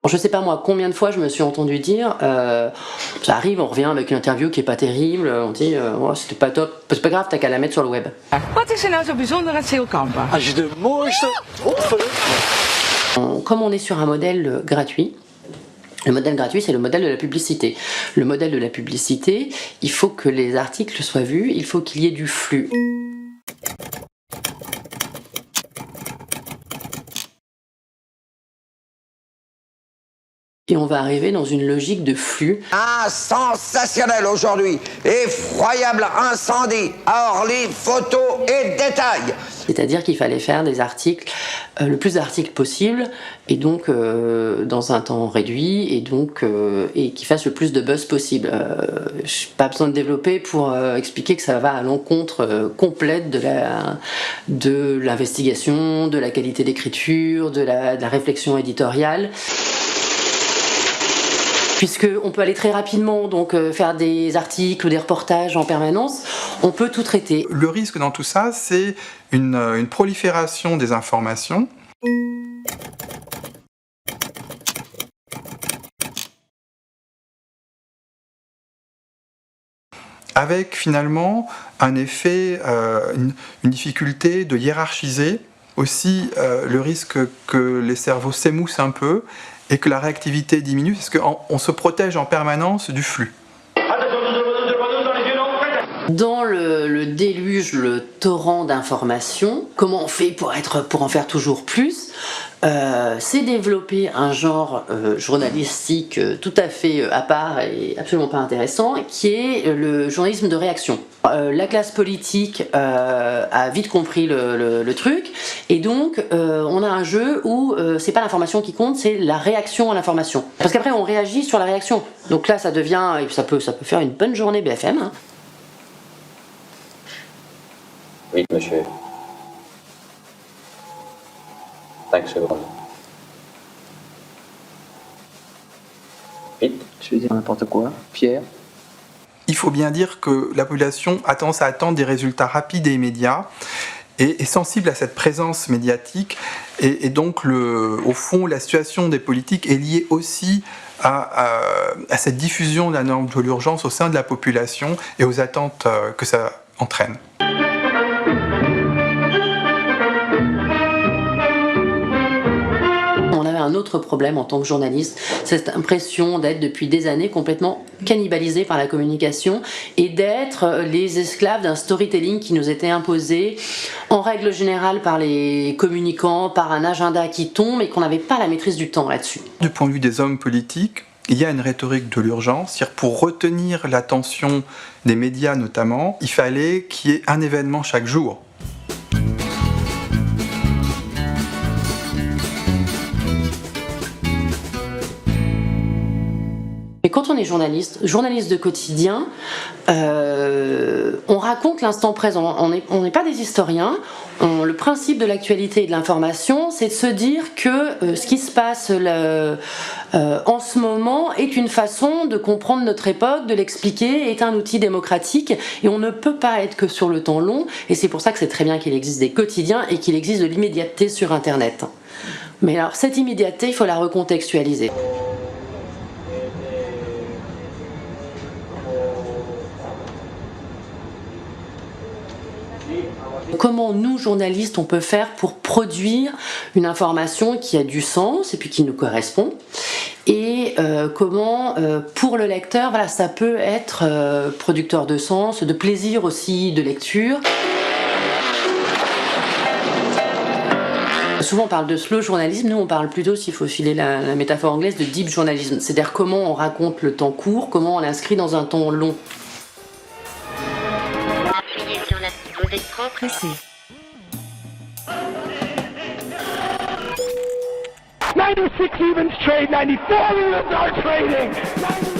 Je sais pas moi combien de fois je me suis entendu dire ça arrive, on revient avec une interview qui est pas terrible, on dit oh, c'était pas top, c'est pas grave, t'as qu'à la mettre sur le web. Wat is er nou zo bijzonder aan Zeelkampen? Als je de mooiste opvulling... Comme on est sur un modèle gratuit, le modèle gratuit, c'est le modèle de la publicité. Le modèle de la publicité, il faut que les articles soient vus, il faut qu'il y ait du flux. Et on va arriver dans une logique de flux. Ah, sensationnel aujourd'hui. Effroyable incendie à Orly, photos et détails. C'est-à-dire qu'il fallait faire des articles, le plus d'articles possible, et donc dans un temps réduit, et donc et qui fassent le plus de buzz possible. J'ai pas besoin de développer pour expliquer que ça va à l'encontre complète de l'investigation, de la qualité d'écriture, de la réflexion éditoriale. Puisqu'on peut aller très rapidement, donc faire des articles ou des reportages en permanence, on peut tout traiter. Le risque dans tout ça, c'est une prolifération des informations. Avec finalement un effet, une difficulté de hiérarchiser, aussi le risque que les cerveaux s'émoussent un peu, et que la réactivité diminue, parce qu'on se protège en permanence du flux. Dans le déluge, le torrent d'informations, comment on fait pour en faire toujours plus, c'est développer un genre journalistique tout à fait à part et absolument pas intéressant, qui est le journalisme de réaction. La classe politique a vite compris le truc, et donc on a un jeu où c'est pas l'information qui compte, c'est la réaction à l'information. Parce qu'après on réagit sur la réaction. Donc là ça devient, et ça peut faire une bonne journée BFM. Hein. Oui, monsieur. 5 secondes. Vite. Je vais dire n'importe quoi. Pierre. Il faut bien dire que la population a tendance à attendre des résultats rapides et immédiats et est sensible à cette présence médiatique. Et donc, au fond, la situation des politiques est liée aussi à cette diffusion de la norme de l'urgence au sein de la population et aux attentes que ça entraîne. Un autre problème en tant que journaliste, cette impression d'être depuis des années complètement cannibalisé par la communication et d'être les esclaves d'un storytelling qui nous était imposé en règle générale par les communicants, par un agenda qui tombe et qu'on n'avait pas la maîtrise du temps là-dessus. Du point de vue des hommes politiques, il y a une rhétorique de l'urgence, c'est-à-dire pour retenir l'attention des médias notamment, il fallait qu'il y ait un événement chaque jour. Mais quand on est journaliste de quotidien, on raconte l'instant présent. On n'est pas des historiens. Le principe de l'actualité et de l'information, c'est de se dire que ce qui se passe en ce moment est une façon de comprendre notre époque, de l'expliquer, est un outil démocratique, et on ne peut pas être que sur le temps long, et c'est pour ça que c'est très bien qu'il existe des quotidiens et qu'il existe de l'immédiateté sur Internet. Mais alors, cette immédiateté, il faut la recontextualiser. Comment nous, journalistes, on peut faire pour produire une information qui a du sens et puis qui nous correspond, et comment pour le lecteur, voilà, ça peut être producteur de sens, de plaisir aussi, de lecture. Souvent on parle de slow journalisme, nous on parle plutôt, s'il faut filer la métaphore anglaise, de deep journalism, c'est-à-dire comment on raconte le temps court, comment on l'inscrit dans un temps long. Vous êtes trop pressé. 96 humans trade, 94 humans are trading.